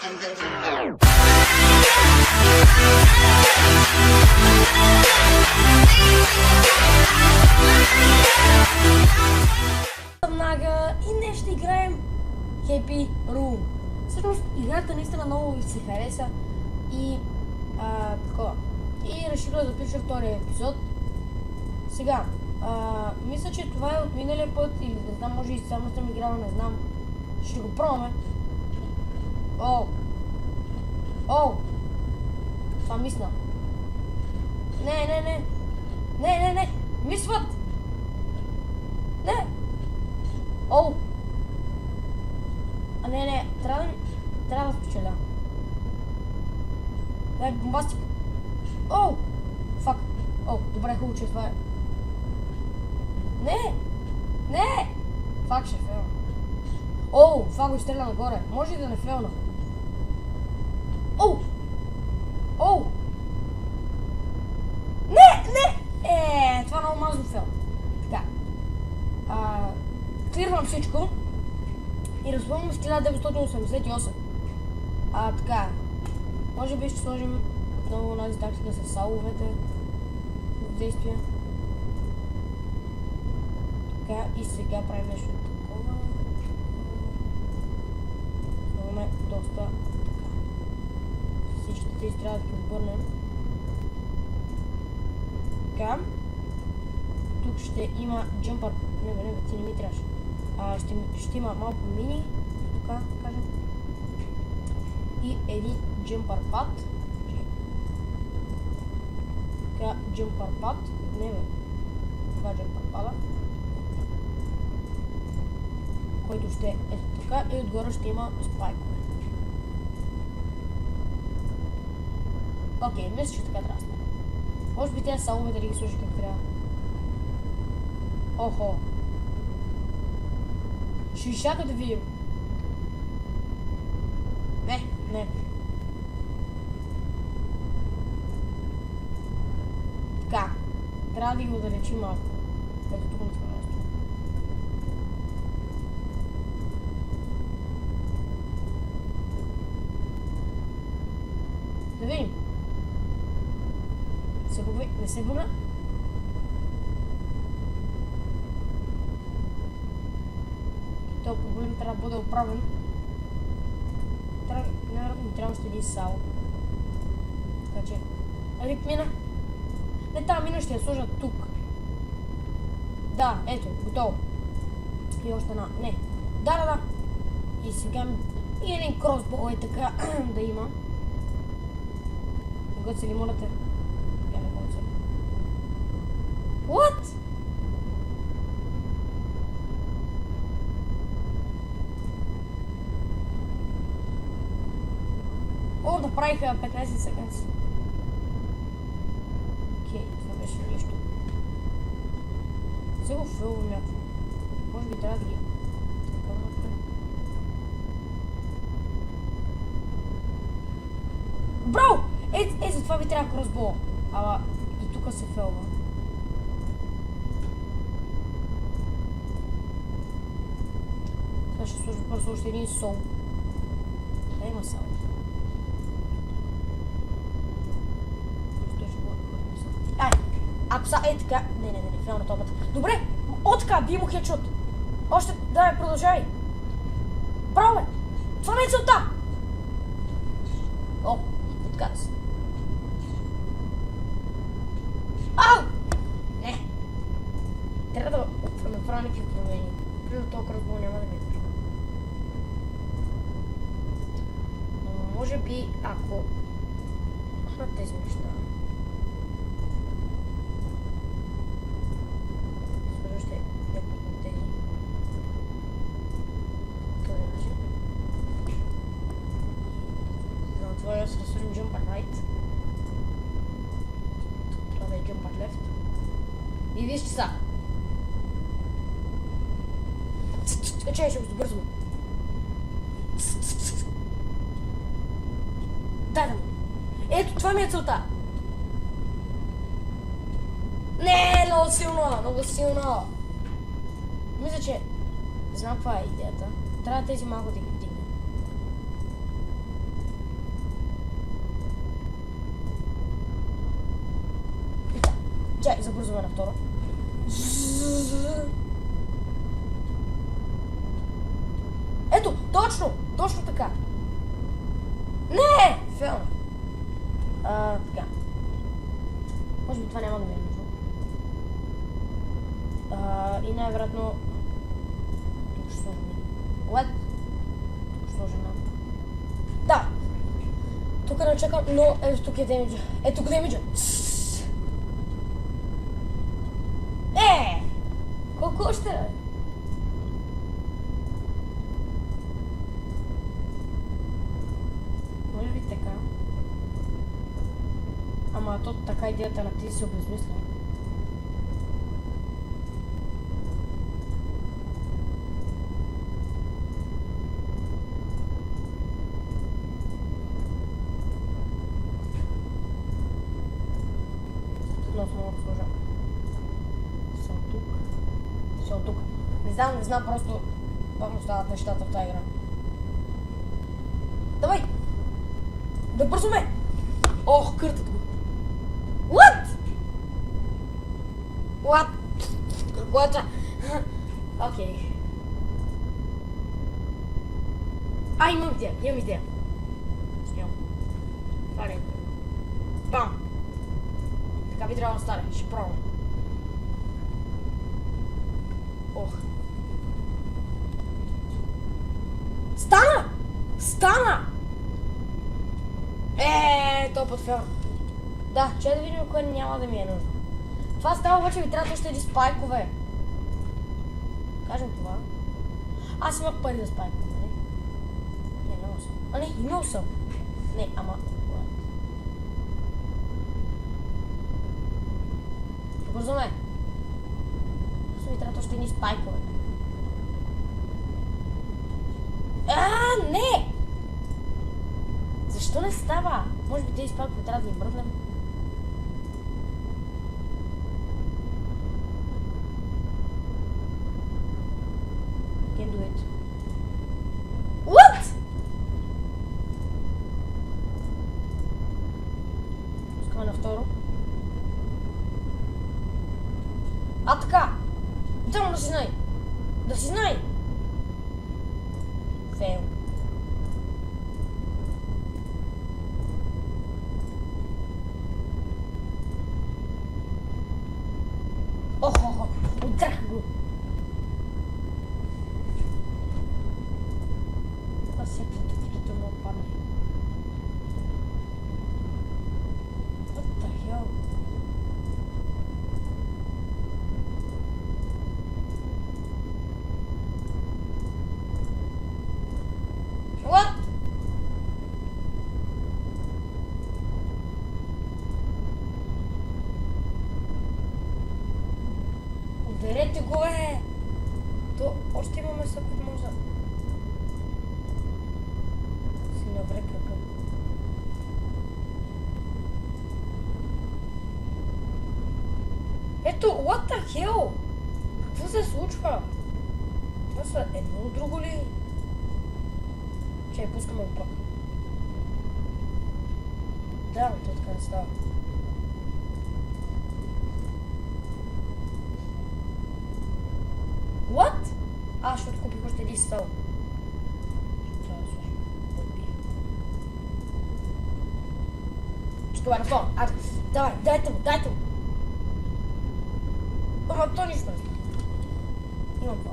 Съм Naga и днес ще играем HappyRoom. Всъщност играта наистина много ви се хареса и такова. И реших да запиша втория епизод. Сега, мисля, че това е от миналия път или не знам, може и само съм играла, не знам. Ще го пробваме. Оу! Това мисна. Не! Мисват! Не! Оу! Не, трябва да спечеля. Дай, бомбастик. Оу! Фак. Оу, добре, хубаво, че това е. Не! Фак, ще фейлна. Оу, това го изстреля нагоре. Може и да не фейлна. Оу! Не! Това много мазно фейл. Така. Клирвам всичко. И разпълвам с 1988. Така. Може би ще сложим отново тази тактика с саловете в действие. Така, и сега правим нещо такова. Имаме доста така. Всички тези трябва да ги обърнем. Така. Тук ще има джампър. Не, ти не ми трябваше. Ще има малко мини, така кажем. И един джампър пад. Така, джампър пад. Това джампър пада. Който ще е ето така и отгоре ще има спайкове. Окей, мисля, че така трябва да стане. Може би тези саловете да ги сложи как трябва. Охо! Ще изчака да видим. Не. Така. Трябва да ги отдалечим малко. Ето тук не сме място. Да видим. Не се бъгна. Този проблем трябва да бъде оправен. Наверно ми трябва още един сал. Така че... Рип мина. Не, тази мина ще я сложа тук. Да, ето, готово. И още една. Не. Да. И сега и един кросбол е така да има. Когато се ли молите? Я не мога се. What? Направиха 15 секунди. Окей, това беше нищо. Сега го филвам някакво. Може би трябва да ги... Бро! За това ви трябва кросбол. Ама и тук се филва. Сега ще сложа просто още един сол. Да, има сол. Ако са така... Не, фейл на топата. Добре! Така, би му хедшот. Още... Давай, продължай. Браво, бе! Това не е целта! Откада се. Не! Трябва да направя някакви промени. Преди този кръсбол няма да ми е точно. Но може би, ако... на тези неща... Аз разсъждам jumper right. Трябва да е jumper left. И виж часа. Чай, ще го забързвам. Дай да му. Ето, това ми е целта. Не, много силно. Мисля, че знам каква е идеята. Трябва тези малко да ги вдигне. бързаме на второ. Ето, точно така. Не! Фейл. Така. Може би това няма да ми е нужно. И най-вероятно... Тук ще сложим... What? Тук ще сложим... Да! Тук не чакам, но ето тук е демиджа. Ето тук демиджа. Колко още е? Може би така. Ама то така идеята на ти се обезмисля. Не знам, просто бавно стават нещата в тази игра. Давай! Да бързаме! Ох, къртат го! What? What? Окей. Имам идея. Снимам. Това ли? Бам! Така би трябвало да стане, ще пробвам. Ох. Стана! То път фейл. Да, че да видим кое няма да ми е нужно. Това става, обаче ми трябва още един спайкове. Кажем това. Аз имах пари за спайкове, нали? Не, имал съм. Не, имал съм. Не, ама... Бързаме. Просто ми трябва още един спайкове. Не! Защо не става? Може би тези спайкове трябва да ги мръднем. Can't do it. What? Пускаме на второ. Така! Само да си знай! Фейл. Охо, удрях го. Това всеки да му падне. What the hell? What? Ударете го, То още имаме са, които може да... Си навре кръка. Ето, what the hell? Какво се случва? Това са едно от друго ли? Чай, пускаме го пак. Да, но така не става. What? Защото купих още един стол. Това да слушам. Ще това на фон. Давай, дайте му. Ама то нищо не става. Имам това.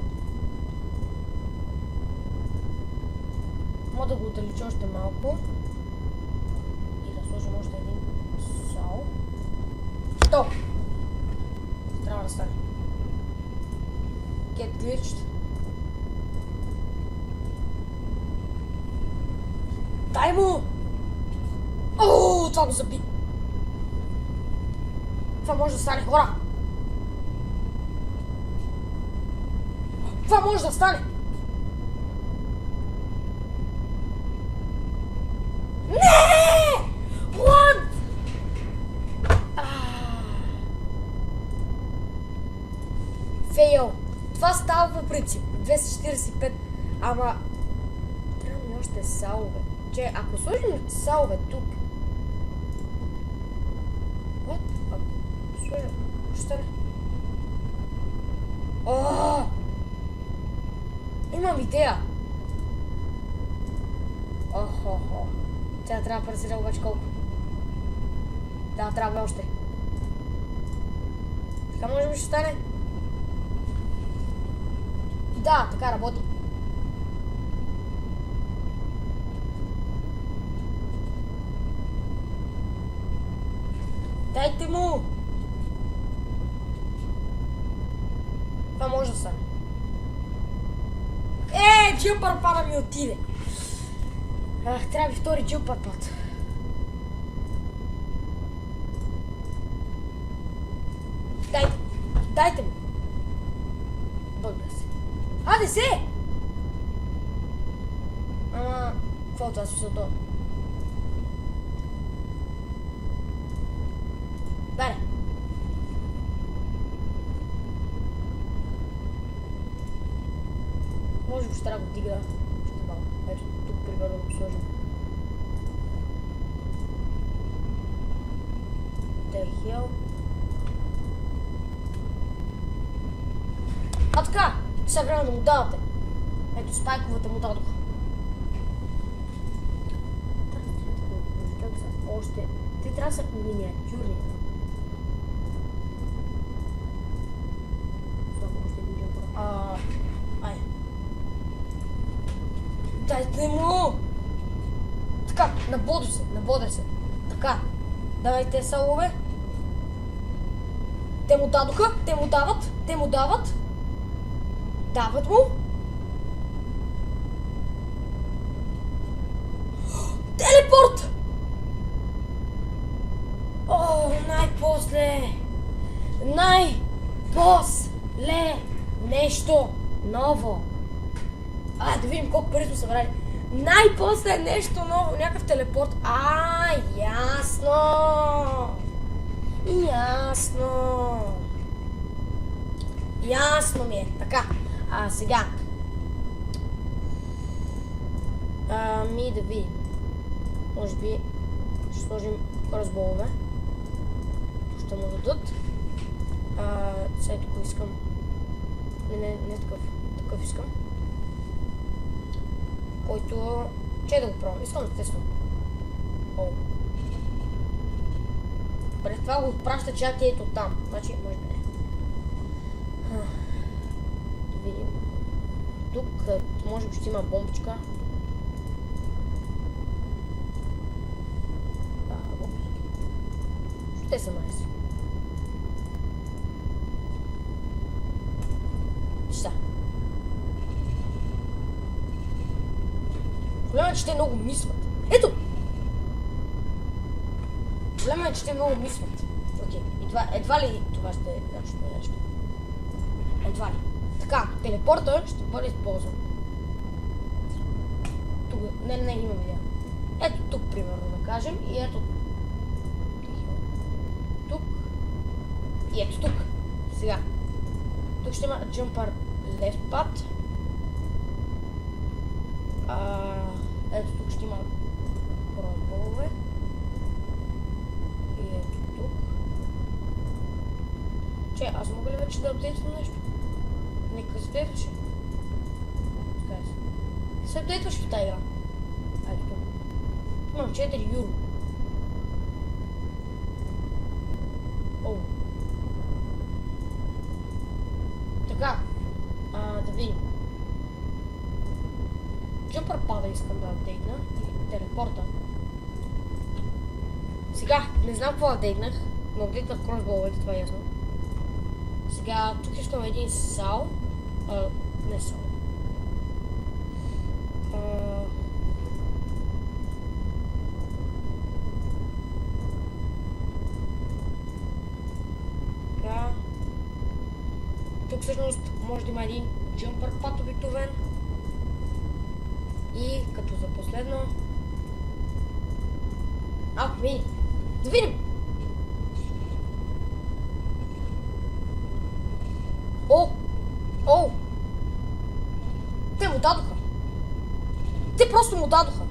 Мога да го отдалеча още малко. И да сложим още един сол. То! Трябва да стане. Get glitched. Дай му! Ооо, това го заби! Това може да стане, хора! Това може да стане! Не! What? Фейл. Това става по принцип. 245. Ама... трябва ми още салове. Че ако сложим салове тук... What? Ако сложим Ще стане? О! Имам идея! Охо-хо. Тя трябва да преселя обаче колко. Да, трябва още. Така може би ще стане? Да, така работи. Дайте му! Това може да стане. Джумпър пада ми отиде. Трябва би втори джумпър пад. Дайте ми. Бъгна се. Аде се! Какво това смисъл това? Дай! Може би ще трябва да го дига. Ето тук примерно да го сложим. The hell? А така! Сега време да му давате. Ето спайковата му дадох. Още. Те трябва да са миниатюрни. Ай. Дайте му! Така, набодря се. Така, давайте салове. Те му дадоха, те му дават. Дават му. Телепорт! О, най-после нещо ново. Да видим колко пари сме събрали. Най-после нещо ново, някакъв телепорт. Ясно. Ясно ми е. Така, сега. Да видим. Може би ще сложим хора с блогове. Ще му дадат. Сега тук искам. Не такъв искам. Който... Че да го пробвам. Искам да тествам. Пред това го отпраща чак ето там. Значи, може да не. Да видим. Тук може би ще има бомбичка. Бомбички. Ще са найс. Проблема е, че те много мислят. Ето! Проблема е, че те много мислят. Окей, и това, едва ли това ще е нещо. Едва ли. Така, телепорта ще бъде използван. Тук, не, има видеа. Ето тук, примерно, да кажем, и ето тук. И ето тук. Сега. Тук ще има jumper left path. Ето тук ще има хора. И ето тук. Че, аз мога ли вече да апдейтвам нещо? Нека се апдейтваше. Ти се апдейтваш в тази игра. Ето тук. Имам 4 юро. Така. Да видим. Джумпър пада искам да апдейтна и телепорта. Сега, не знам какво апдейтнах, но апдейтнах кросболовете, това е ясно. Сега, тук ще има един сал. Не сал. Така. Тук всъщност може да има един джумпър пат обикновен. И като за последно... мини! Да видим! Те му дадоха! Те просто му дадоха!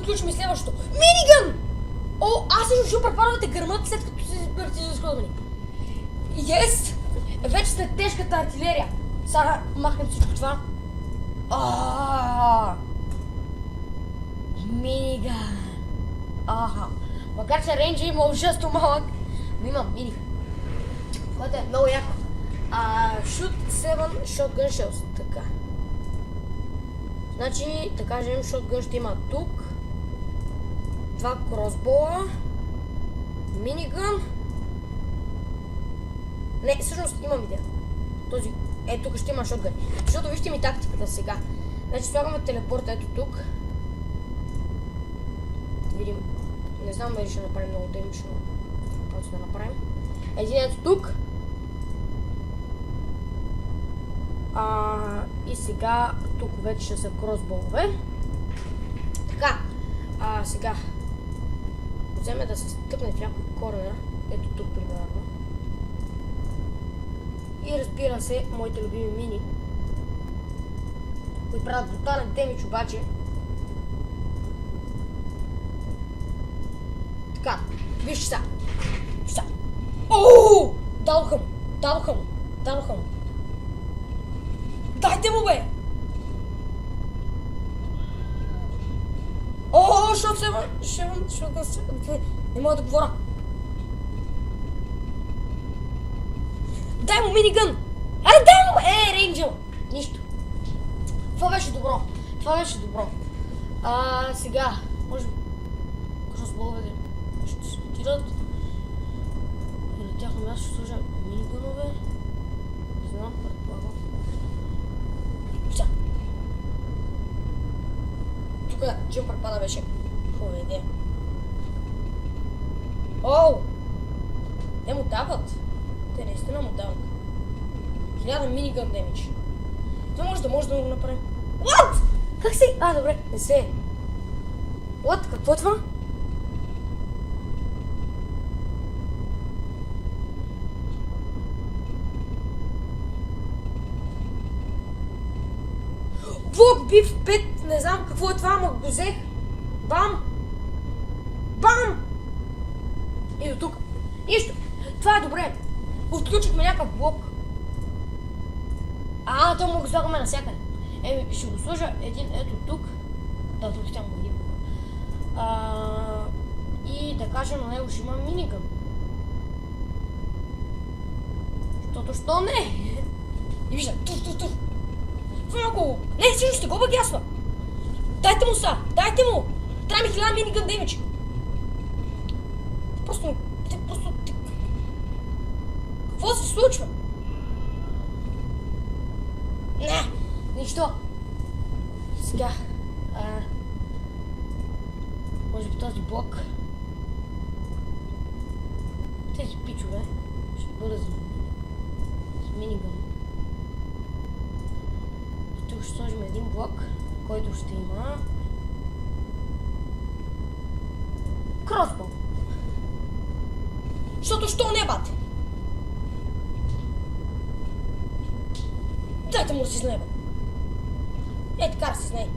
включим и следващото. Минигън! О, аз също ще препарвате гърмът, след като се бъдете изразходвани. Yes! Вече сте тежката артилерия. Сега махнем всичко това. Минигън. Макар че рейнджа има ужасно малък, но имам минигън. Което е много яко. Shoot 7 shotgun shells. Така. Значи, да кажем, shotgun ще има тук. 2 кросбола. Минигън. Не, всъщност имам идея. Този, тук ще има шотгън. Защото вижте ми тактиката сега. Значи слагаме телепорта ето тук. Видим. Не знам дали ще направим много демишно. Просто да направим. Един ето тук. И сега тук вече ще са кросболове. Така. Сега. Вземе да се стъпне в някой корнер. Ето тук примерно. И разбира се, моите любими мини, които правят брутален демидж обаче. Така, вижте сега. Ооо! Дадоха му. Дайте му, бе! Ооо, шотгън. Не мога да говоря. Дай му минигън! Аре, дай му! Рейнджъл! Нищо. Това беше добро. Сега, може би кросболовете ще се отидат. И на тяхно място ще сложа минигънове. Не знам, предполагам. Сега. Тук джъмпър пада беше. Хубава идея. Оу! Те му дават. Те наистина му дават. 1000 минигън демидж. Това може да го направим. What? Как си? Добре, не се. What? Какво е това? Блок бив 5, не знам какво е това, ама го взех. Бам! И до тук. Нищо. Това е добре. Отключихме някакъв блок. То му го слагаме навсякъде. Ще го сложа един ето тук. Да, тук ще му един. И да кажем, на него ще има минигън. Защото що не? И вижда, туф. Много. Не, всичко ще го багясва. Дайте му. Трябва ми 1000 минигън демидж. Просто... Какво се случва? Не, нищо. Сега. Може би този блок. Тези пичове ще бъдат с минигън. И тук ще сложим един блок, който ще има кросбол. Защото що не, бате? Дайте му да си знае, бе. Така да си знае.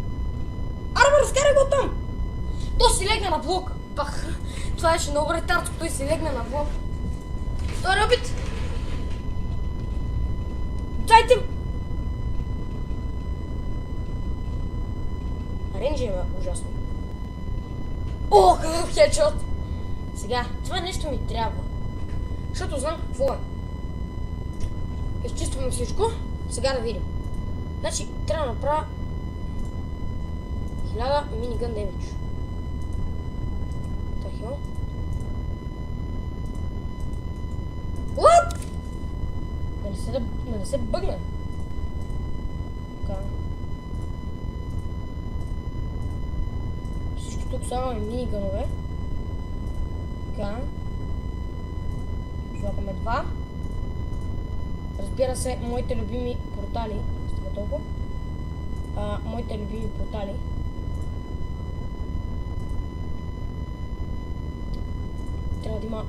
Аре, разкарай го там! То си легна на блока. Бах, това беше много ретардско, той си легна на блока. Втори опит. Дайте му! Рейнджа има ужасно. О, какъв хедшот! Сега, това нещо ми трябва. Защото знам какво е. Изчистваме всичко. Сега да видим. Значи, трябва да направя 1000 минигън демидж. Тахил. What? Да не се бъгне. Така. Всички тук слагаме минигънове. Така. Слагаме 2. Разбира се, моите любими портали. Става толкова. Моите любими портали. Трябва да има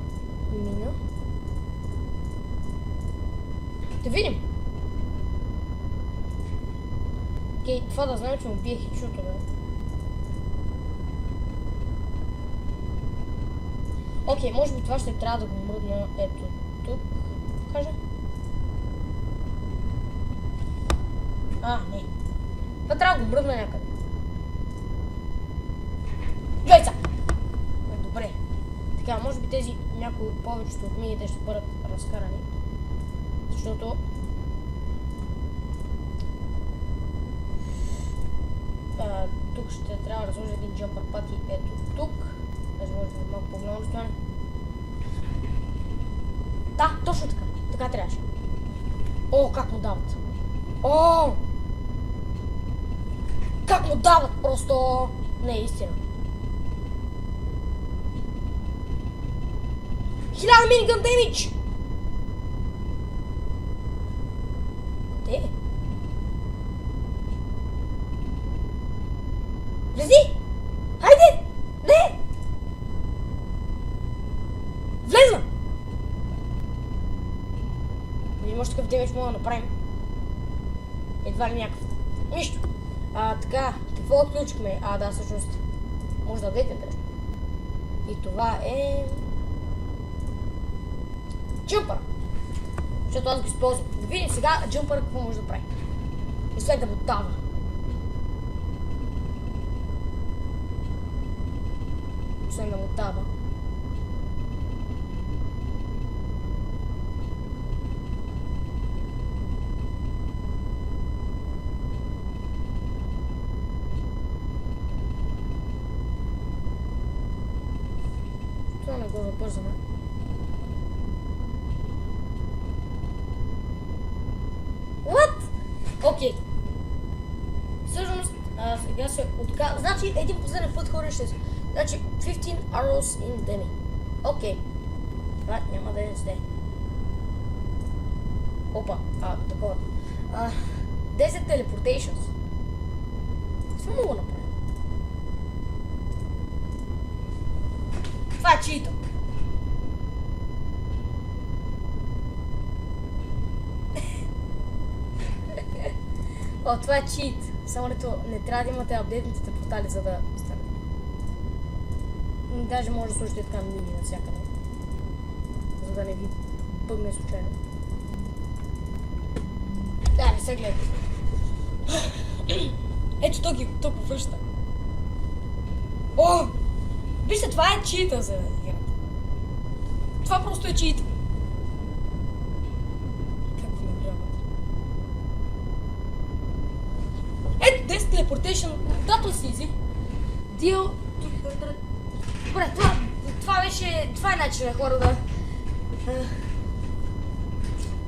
мина. Да видим. Окей, това да знаем, че му бие хедшота, бе. Окей, може би това ще трябва да го мръдна ето тук, кажа. Не. Това трябва да го мръдна някъде. Гледай са! Добре. Така, може би тези някои повечето от мините ще бъдат разкарани. Защото... тук ще трябва да сложа един джампър пати ето тук. Даже може да е малко по-голямо разстояние. Да, точно така. Така трябваше. О, как му дават. О! Как му дават просто... Не, истина. 1000 минигън демидж! Къде? Влези! Хайде! Не! Влезна! Видим още какъв демидж мога да направим. Едва ли някакъв. Нищо. Така, какво отключихме? Да, всъщност. Може да дадете нещо. И това е... Джумпър. Защото аз го използвам. Да видим сега джумпър какво може да прави. И след да го дава. След да му дава. Това не го забързаме. What? Окей. Всъщност, сега се отказва. Значи, един последен път хора ще се... Значи, 15 arrows in demi. Окей. Това няма да е сте. Опа, такова. 10 teleportations. Това мога да направя. Това е чиито. Това е чит. Само не трябва да имате апдейтните портали, за да стане. Даже може да слушате така мини навсякъде. За да не ви бъгне случайно. Да, не се гледайте. Ето то го връща. О! Вижте, това е чита за играта. Това просто е чит. Как го набряват? Ето, 10 teleportation. Дата си изи. Deal. Добре, това беше... Това е начин на хора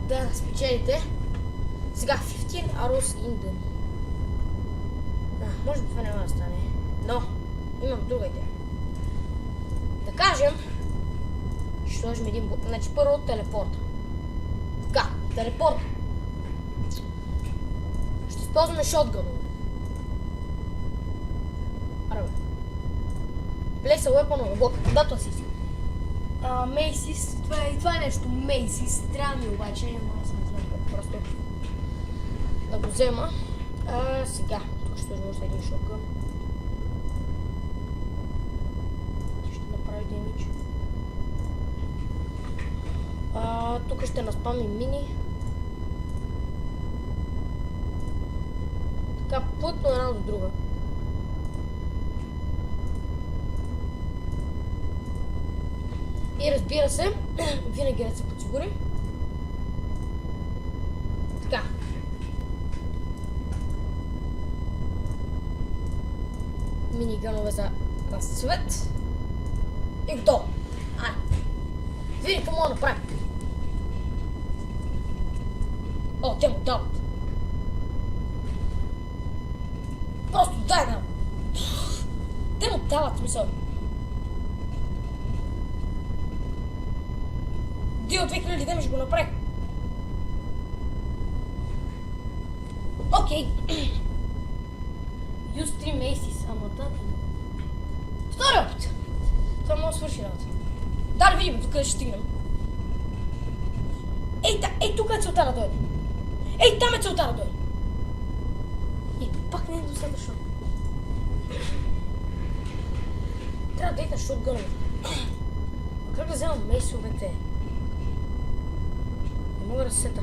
да спечелите. Сега 15 arrows in them. Може би това няма да стане. Но, имам друга идея. Да кажем, ще сложим един блок. Значи първо телепорта. Така, телепорт. Ще използваме шотгънове. Арабе. Place a weapon on a block. Дата си. Мейсис. Това е нещо. Мейсис. Трябва ми обаче. Аз не знам как просто да го взема. Сега. Тук ще сложим още един шотгън. Тук ще наспамим мини. Така плътно една до друга. И разбира се, винаги да се подсигурим. Така. Миниганове за цвет. И готово. Видим какво мога да направим. О, те му дават. Просто дай нам. Те му дават, смисъл. Дил 2000 деми ще го направи. Окей. Use 3 Macy's, ама да. Втори опит. Това може да свърши работа. Да, да видим, тук ще стигнем. Ей, тук е целта да дойде. Ей, там е целта да дойде. И пак не е достатъчно. Трябва да дейта шотгънове. Как да вземам мейсовете? Не мога да се сета.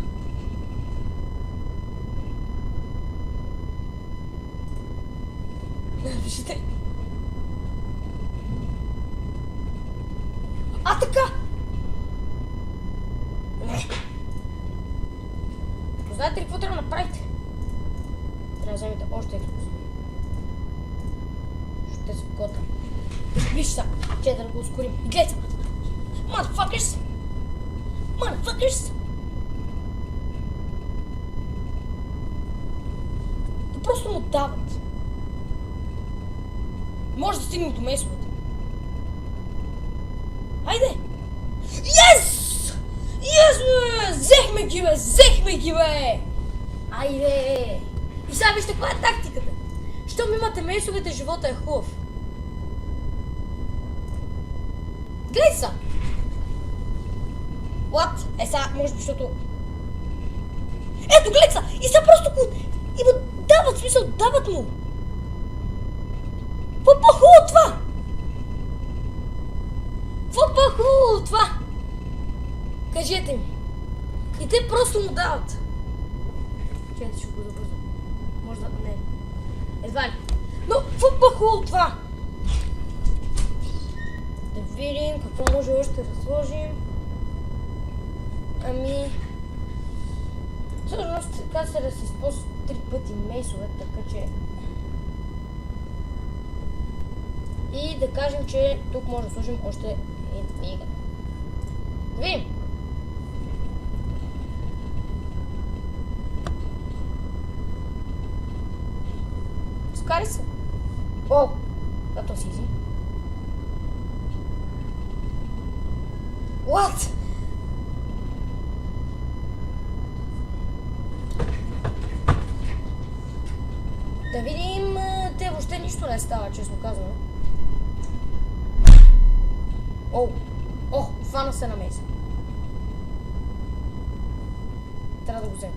Вижте. А, така! Знаете ли какво трябва да направите? Трябва да вземете още експлозиви. Ще се кота. Виж са, че да го ускорим. И гледай са! Motherfuckers! Motherfuckers! Те просто му дават. Може да стигнем до месовете. Хайде! Yes! Yes, бе! Взехме ги, бе! Айде! И сега вижте каква е тактиката. Щом имате месовете, живота е хубав. Гледай са! What? Сега, може би, защото... Ето, гледай са! И сега просто го... И му дават, смисъл, дават му! Какво по-хубаво това? Какво по-хубаво това? Кажете ми. И те просто му дават. Чакайте, ще го забързам. Може да... Не. Едва ли. Но какво по-хубаво това? Да видим какво може още да сложим. Ами... Всъщност, така се да се използват 3 пъти мейсове, така че... И да кажем, че тук може да сложим още един миниган. Да видим! Скари се! О! Като си изи. What? Да видим, те въобще нищо не става, честно казано. О, фана се на мейса. Трябва да го взема.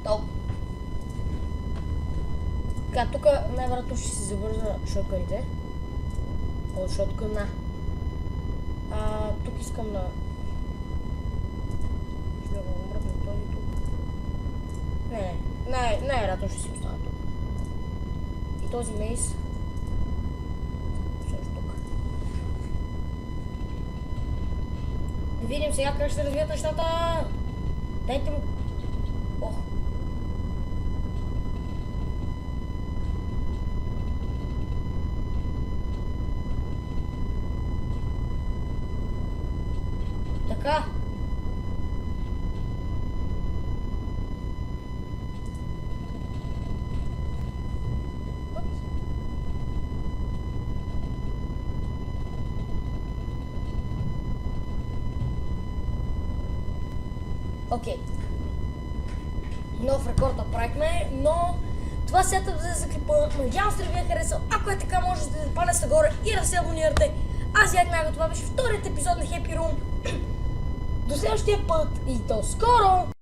Топ. Така, тук най-вероятно ще си забърза шотканите. От шоткана. Тук искам да... Ще го мръкна този тук. Не, най-вероятно ще си остана тук. И този мейс. Също тук. Да видим сега как ще се развият нещата. Дайте му... Ох. Така. Окей. Нов рекорд направихме, но това сетъп за клипа. Надявам се да ви е харесал. Ако е така, може да запалете горе и да се абонирате. Аз бях Naga, това беше вторият епизод на HappyRoom. До следващия път и до скоро!